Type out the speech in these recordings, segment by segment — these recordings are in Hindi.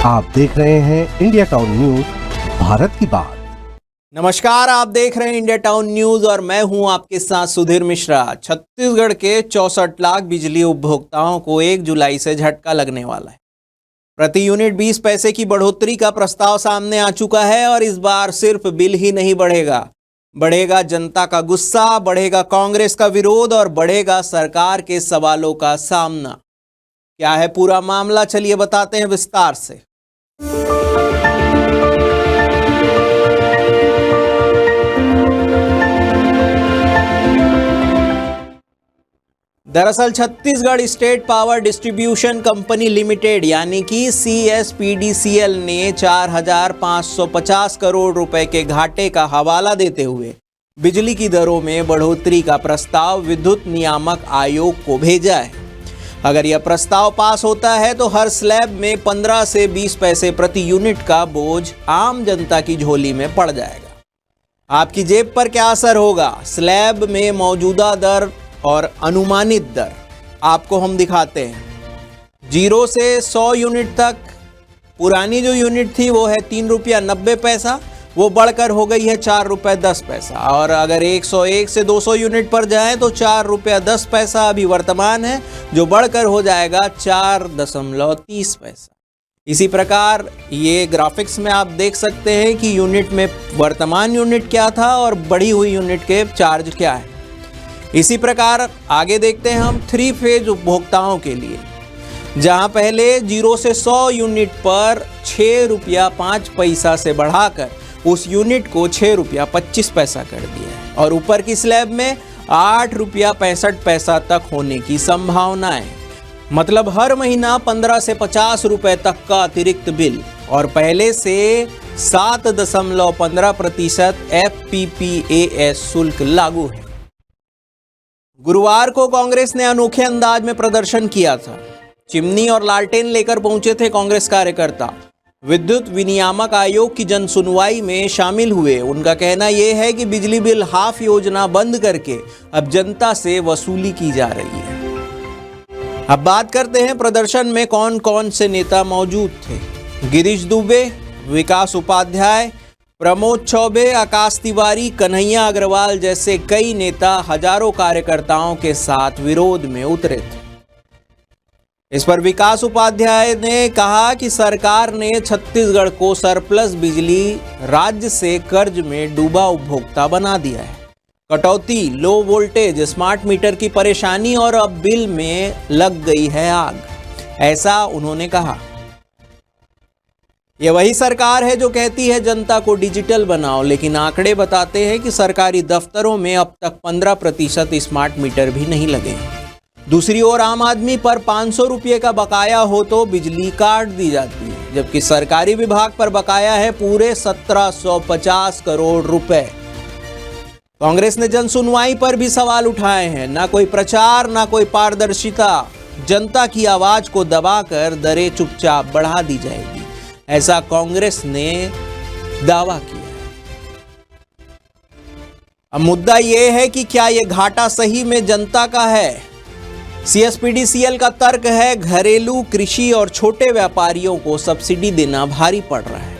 आप देख रहे हैं इंडिया टाउन न्यूज, भारत की बात। नमस्कार, आप देख रहे हैं इंडिया टाउन न्यूज और मैं हूं आपके साथ सुधीर मिश्रा। छत्तीसगढ़ के 64 लाख बिजली उपभोक्ताओं को 1 जुलाई से झटका लगने वाला है। प्रति यूनिट 20 पैसे की बढ़ोतरी का प्रस्ताव सामने आ चुका है और इस बार सिर्फ बिल ही नहीं बढ़ेगा जनता का गुस्सा, बढ़ेगा कांग्रेस का विरोध और बढ़ेगा सरकार के सवालों का सामना। क्या है पूरा मामला, चलिए बताते हैं विस्तार से। दरअसल Chhattisgarh state power distribution company limited यानी कि CSPDCL ने 4,550 करोड़ रुपए के घाटे का हवाला देते हुए बिजली की दरों में बढ़ोतरी का प्रस्ताव विद्युत नियामक आयोग को भेजा है। अगर यह प्रस्ताव पास होता है तो हर स्लैब में 15 से 20 पैसे प्रति यूनिट का बोझ आम जनता की झोली में पड़ जाएगा। आपकी जेब पर क्या असर होगा? स्लैब में मौजूदा दर और अनुमानित दर आपको हम दिखाते हैं। 0 से 100 यूनिट तक पुरानी जो यूनिट थी वो है 3 रुपया 90 पैसा, वो बढ़कर हो गई है 4 रुपये 10 पैसा। और अगर 101 से 200 यूनिट पर जाएं तो 4 रुपया 10 पैसा अभी वर्तमान है, जो बढ़कर हो जाएगा 4.30 पैसा। इसी प्रकार ये ग्राफिक्स में आप देख सकते हैं कि यूनिट में वर्तमान यूनिट क्या था और बढ़ी हुई यूनिट के चार्ज क्या है। इसी प्रकार आगे देखते हैं हम 3 फेज उपभोक्ताओं के लिए, जहां पहले 0 से 100 यूनिट पर 6 रुपया 5 पैसा से बढ़ाकर उस यूनिट को 6 रुपया 25 पैसा कर दिया है और ऊपर की स्लैब में 8 रुपया 65 पैसा तक होने की संभावना है। मतलब हर महीना 15 से 50 रुपए तक का अतिरिक्त बिल और पहले से 7.15% FPPAS शुल्क लागू है। गुरुवार को कांग्रेस ने अनोखे अंदाज में प्रदर्शन किया था। चिमनी और लालटेन लेकर पहुंचे थे कांग्रेस कार्यकर्ता। विद्युत विनियामक आयोग की जन सुनवाई में शामिल हुए। उनका कहना यह है कि बिजली बिल हाफ योजना बंद करके अब जनता से वसूली की जा रही है। अब बात करते हैं प्रदर्शन में कौन कौन से नेता मौजूद थे। गिरीश दुबे, विकास उपाध्याय, प्रमोद चौबे, आकाश तिवारी, कन्हैया अग्रवाल जैसे कई नेता हजारों कार्यकर्ताओं के साथ विरोध में उतरे थे। इस पर विकास उपाध्याय ने कहा कि सरकार ने छत्तीसगढ़ को सरप्लस बिजली राज्य से कर्ज में डूबा उपभोक्ता बना दिया है। कटौती, लो वोल्टेज, स्मार्ट मीटर की परेशानी और अब बिल में लग गई है आग, ऐसा उन्होंने कहा। यह वही सरकार है जो कहती है जनता को डिजिटल बनाओ, लेकिन आंकड़े बताते हैं कि सरकारी दफ्तरों में अब तक 15% स्मार्ट मीटर भी नहीं लगे हैं। दूसरी ओर आम आदमी पर 500 रुपये का बकाया हो तो बिजली काट दी जाती है, जबकि सरकारी विभाग पर बकाया है पूरे 1750 करोड़ रुपए। कांग्रेस ने जन सुनवाई पर भी सवाल उठाए हैं। ना कोई प्रचार, ना कोई पारदर्शिता। जनता की आवाज को दबाकर दरें चुपचाप बढ़ा दी जाएगी, ऐसा कांग्रेस ने दावा किया है। अब मुद्दा यह है कि क्या यह घाटा सही में जनता का है? CSPDCL का तर्क है घरेलू, कृषि और छोटे व्यापारियों को सब्सिडी देना भारी पड़ रहा है।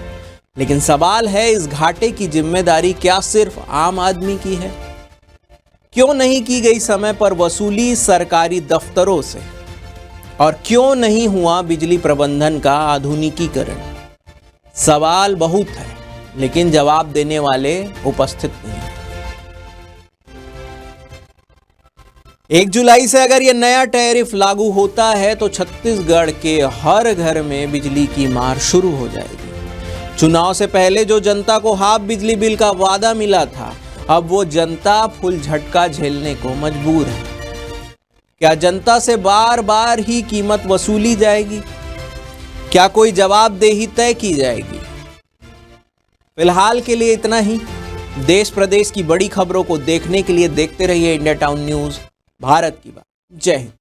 लेकिन सवाल है, इस घाटे की जिम्मेदारी क्या सिर्फ आम आदमी की है? क्यों नहीं की गई समय पर वसूली सरकारी दफ्तरों से? और क्यों नहीं हुआ बिजली प्रबंधन का आधुनिकीकरण? सवाल बहुत है, लेकिन जवाब देने वाले उपस्थित नहीं। 1 जुलाई से अगर यह नया टैरिफ लागू होता है तो छत्तीसगढ़ के हर घर में बिजली की मार शुरू हो जाएगी। चुनाव से पहले जो जनता को हाफ बिजली बिल का वादा मिला था, अब वो जनता फुल झटका झेलने को मजबूर है। क्या जनता से बार बार ही कीमत वसूली जाएगी? क्या कोई जवाबदेही तय की जाएगी? फिलहाल के लिए इतना ही। देश प्रदेश की बड़ी खबरों को देखने के लिए देखते रहिए इंडिया टाउन न्यूज, भारत की बात। जय हिंद।